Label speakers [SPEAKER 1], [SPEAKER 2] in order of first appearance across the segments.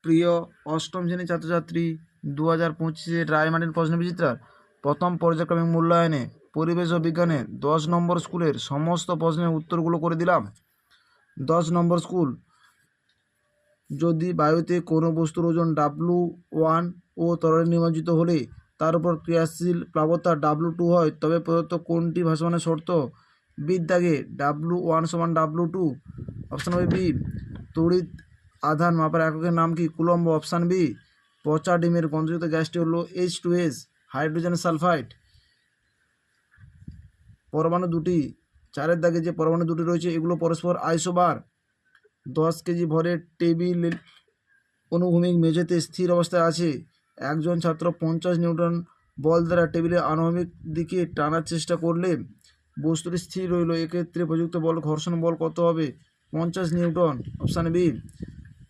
[SPEAKER 1] প্রিয় অষ্টম শ্রেণীর ছাত্রছাত্রী, 2025-এর রায়মার্টিন প্রশ্নবিচিত্রার প্রথম পর্যায়ক্রমিক মূল্যায়নে পরিবেশ ও বিজ্ঞানে 10 নম্বর স্কুলের সমস্ত প্রশ্নের উত্তরগুলো করে দিলাম। 10 নম্বর স্কুল, যদি বায়ুতে কোনো বস্তুর ওজন W1 ও তরলে নিমজ্জিত হলে তার উপর ক্রিয়াশীল প্লাবতা W2 হয়, তবে প্রদত্ত কোনটি ভাসমানের শর্ত? বিদ্যাগে W1 সমান W2। অপশান হবে বি। তড়িৎ আধান মাপার এককের নাম কি? কুলম্ব। Option B. পচা ডিমের গন্ধযুক্ত গ্যাসটি হলো H2S, হাইড্রোজেন সালফাইড। পরমাণু দুটি, 4-এর দাগে যে পরমাণু দুটি রয়েছে এগুলো পরস্পর আইসোবার। 10 কেজি ভরের টেবিল অনুভূমিক মেঝেতে স্থির অবস্থায় আছে। একজন ছাত্র 50 নিউটন বল দ্বারা টেবিলের আনুভূমিক দিকে টানার চেষ্টা করলে বস্তুটি স্থির রইল, এক্ষেত্রে প্রযুক্ত বল ঘর্ষণ বল কত হবে? 50 নিউটন। Option B.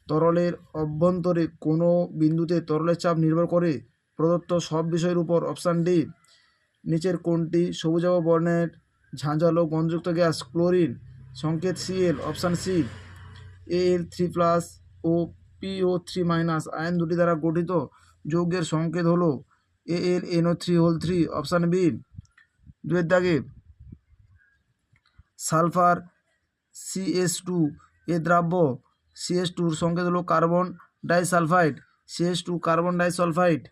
[SPEAKER 1] তরলের অভ্যন্তরে কোনো বিন্দুতে তরলের চাপ নির্ভর করে প্রদত্ত সব বিষয়ের উপর। Option D. নিচের কোনটি সবুজাভ বর্ণের ঝাঁঝালো গন্ধযুক্ত গ্যাস? ক্লোরিন। সংকেত Cl। Option C. Al3+ ও PO3- আয়ন দুটি দ্বারা গঠিত যৌগের সংকেত হলো AlNO3(3). Option B. 2-এর দাগে সালফার CH2 এ দ্রাব্য CH2-র সংকেত হলো carbon disulphide. CH2 carbon disulphide.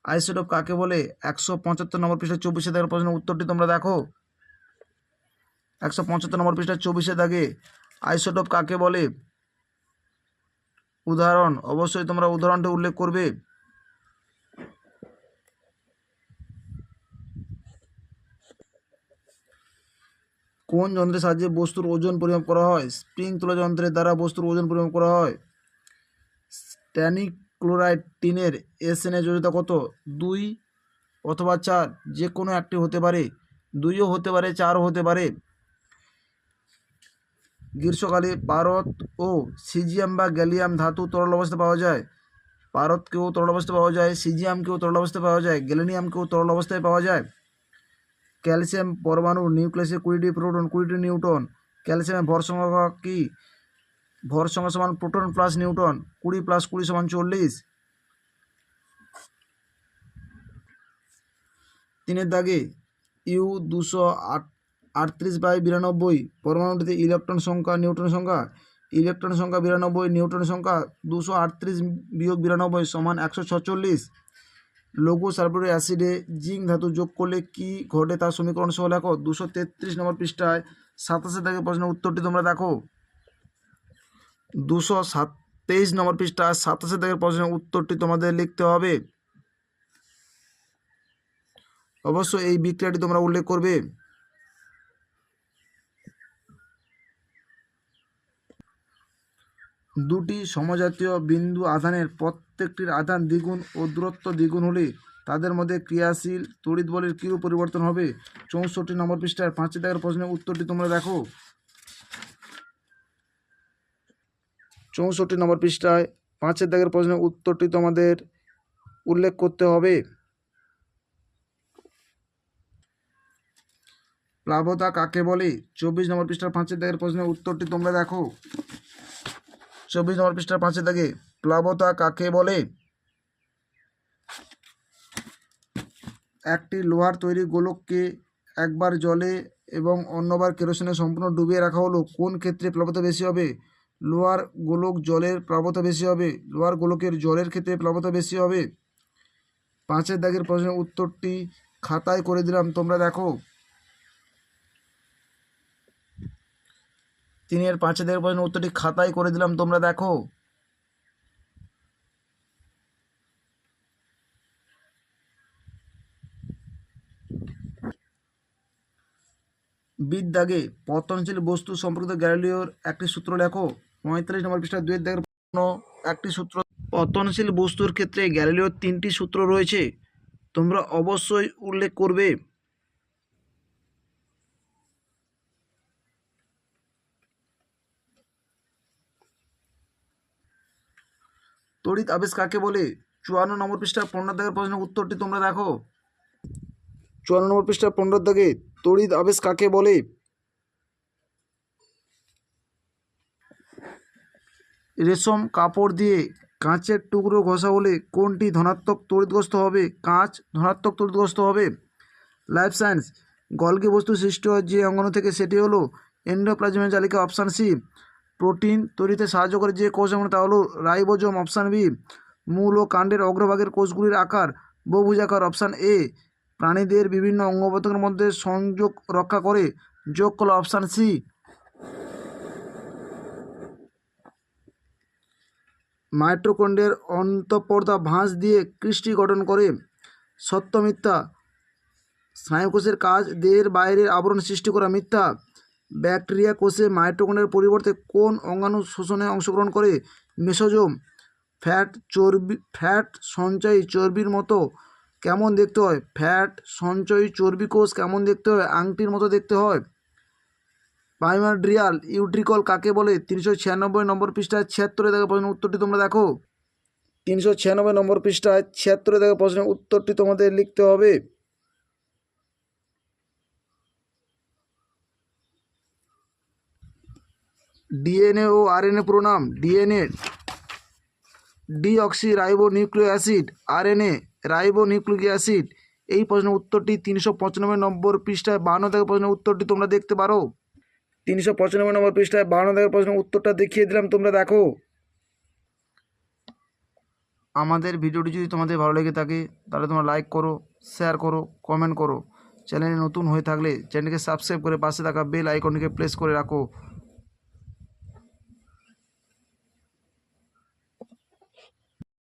[SPEAKER 1] Isotope কাকে বলে? 175 নম্বর পৃষ্ঠা 24-এ দাগের প্রশ্নের উত্তরটি তোমরা দেখো। 175 নম্বর পৃষ্ঠা 24-এ দাগে আইসোটোপ কাকে বলে? উদাহরণ, অবশ্যই তোমরা উদাহরণটি উল্লেখ করবে। কোন যন্ত্রের সাহায্যে বস্তুর ওজন পরিমাপ করা হয়? স্প্রিং তোলা যন্ত্রের দ্বারা বস্তুর ওজন পরিমাপ করা হয়। ট্যানিক ক্লোরাইড টিনের SN এর যোজ্যতা কত? 2 অথবা 4, যে কোনো একটি হতে পারে। 2ও হতে পারে, 4ও হতে পারে। গ্রীষ্মকালে পারদ ও সিজিয়াম বা গ্যালিয়াম ধাতু তরল অবস্থায় পাওয়া যায়। পারদকেও তরল অবস্থায় পাওয়া যায়, সিজিয়ামকেও তরল অবস্থায় পাওয়া যায়, গ্যালিয়ামকেও তরল অবস্থায় পাওয়া যায়। ক্যালসিয়াম পরমাণুর নিউক্লিয়াসে 20টি প্রোটন, 20টি নিউট্রন। ক্যালসিয়ামের ভর সংখ্যা কি? ভর সংখ্যা সমান প্রোটন প্লাস নিউট্রন। 20 + 20 = 40। 3-এর দাগে U238/92 পরমাণুটিতে ইলেকট্রন সংখ্যা, নিউট্রন সংখ্যা। ইলেকট্রন সংখ্যা 92, নিউট্রন সংখ্যা 238-92 = 146। লঘু সালফিউরিক অ্যাসিডে জিঙ্ক ধাতু যোগ করলে কি ঘটে তার সমীকরণ সহ লেখো। 233 নম্বর পৃষ্ঠায় 27-এর দাগে প্রশ্নের উত্তরটি তোমরা দেখো। 223 নম্বর পৃষ্ঠায় 27-এর দাগের প্রশ্নের উত্তরটি তোমাদের লিখতে হবে। অবশ্যই এই বিক্রিয়াটি তোমরা উল্লেখ করবে। দুটি সমজাতীয় বিন্দু আধানের প্রত্যেকটির আধান দ্বিগুণ ও দূরত্ব দ্বিগুণ হলে তাদের মধ্যে ক্রিয়াশীল তড়িৎ বলের কীরূপ পরিবর্তন হবে? 64 নম্বর পৃষ্ঠায় 5-এর দাগের প্রশ্নের উত্তরটি তোমরা দেখো। 64 নম্বর পৃষ্ঠায় 5-এর দাগের প্রশ্নের উত্তরটি তোমাদের উল্লেখ করতে হবে। প্লাবতা কাকে বলে? 24 নম্বর পৃষ্ঠার 5-এর দাগের প্রশ্নের উত্তরটি তোমরা দেখো। 24 নম্বর পৃষ্ঠার 5-এর দাগে প্লাবতা কাকে বলে? একটি লোহার তৈরি গোলককে একবার জলে এবং অন্যবার কেরোসিনে সম্পূর্ণ ডুবিয়ে রাখা হলো, কোন ক্ষেত্রে প্লাবতা বেশি হবে? লোহার গোলক জলের প্লাবতা বেশি হবে। লোহার গোলকের জলের ক্ষেত্রে প্লাবতা বেশি হবে। 5-এর দাগের প্রশ্নের উত্তরটি খাতায় করে দিলাম, তোমরা দেখো। 3-এর 5-এর দাগের প্রশ্নের উত্তরটি খাতায় করে দিলাম, তোমরা দেখো। বিদ্যাগে পতনশীল বস্তু সম্পর্কিত গ্যালিলিওর একটি সূত্র লেখো। 45 নম্বর পৃষ্ঠা 2-এর দাগের একটি সূত্র। পতনশীল বস্তুর ক্ষেত্রে গ্যালিলিওর 3টি সূত্র রয়েছে, তোমরা অবশ্যই উল্লেখ করবে। তড়িৎ আবেশ কাকে বলে? 54 নম্বর পৃষ্ঠা 15 দাগের প্রশ্নের উত্তরটি তোমরা দেখো। 54 নম্বর পৃষ্ঠা 15 দাগে তড়িৎ আবেশ কাকে বলে? রেশম কাপড় দিয়ে কাঁচের টুকরো ঘষা হলে কোনটি ধনাত্মক তড়িৎগ্রস্ত হবে? কাঁচ ধনাত্মক তড়িৎগ্রস্ত হবে। লাইফ সায়েন্স, গলগি বস্তু সৃষ্টি হয় যে অঙ্গাণু থেকে, সেটি হলো এন্ডোপ্লাজমীয় জালিকা, অপশান সি। প্রোটিন তৈরিতে সাহায্য করে যে কোষ অঙ্গাণু, তা হলো রাইবোজোম, অপশান বি। মূল ও কাণ্ডের অগ্রভাগের কোষগুলির আকার বহুভুজাকার, অপশান এ। প্রাণীদের বিভিন্ন অঙ্গ প্রত্যঙ্গের মধ্যে সংযোগ রক্ষা করে যোগ কলা, অপশান সি। মাইটোকন্ড্রিয়ার অন্তঃপর্দা ভাঁজ দিয়ে ক্রিস্টি গঠন করে। সত্য মিথ্যা? স্নায়ুকোষের কাজ দেহের বাইরের আবরণ সৃষ্টি করা, মিথ্যা। ব্যাকটেরিয়া কোষে মাইটোকন্ড্রিয়ার পরিবর্তে কোন অঙ্গাণু শোষণে অংশগ্রহণ করে? মেসোজোম। ফ্যাট সঞ্চয়ী চর্বির মতো কেমন দেখতে হয়? ফ্যাট সঞ্চয়ী চর্বি কোষ কেমন দেখতে হয়? আংটির মতো দেখতে হয়। প্রাইমার্ডিয়াল ইউট্রিকল কাকে বলে? 396 নম্বর পৃষ্ঠায় 76 দেখা প্রশ্নের উত্তরটি তোমরা দেখো। 396 নম্বর পৃষ্ঠায় 76 দেখা প্রশ্নের উত্তরটি তোমাদের লিখতে হবে। ডিএনএ ও আরএনএ পুরো নাম। DNA deoxy ribo nucleic acid, RNA ribo nucleic acid. এই প্রশ্নের উত্তরটি 395 নম্বর পৃষ্ঠায় 52 থেকে প্রশ্নের উত্তরটি তোমরা দেখতে পারো। 395 নম্বর পৃষ্ঠায় 52 থেকে প্রশ্নের উত্তরটা দেখিয়ে দিলাম, তোমরা দেখো। আমাদের ভিডিওটি যদি তোমাদের ভালো লেগে থাকে তাহলে তোমরা লাইক করো, শেয়ার করো, কমেন্ট করো। চ্যানেলে নতুন হয়ে থাকলে চ্যানেলকে সাবস্ক্রাইব করে পাশে থাকা বেল আইকনটিকে প্রেস করে রাখো।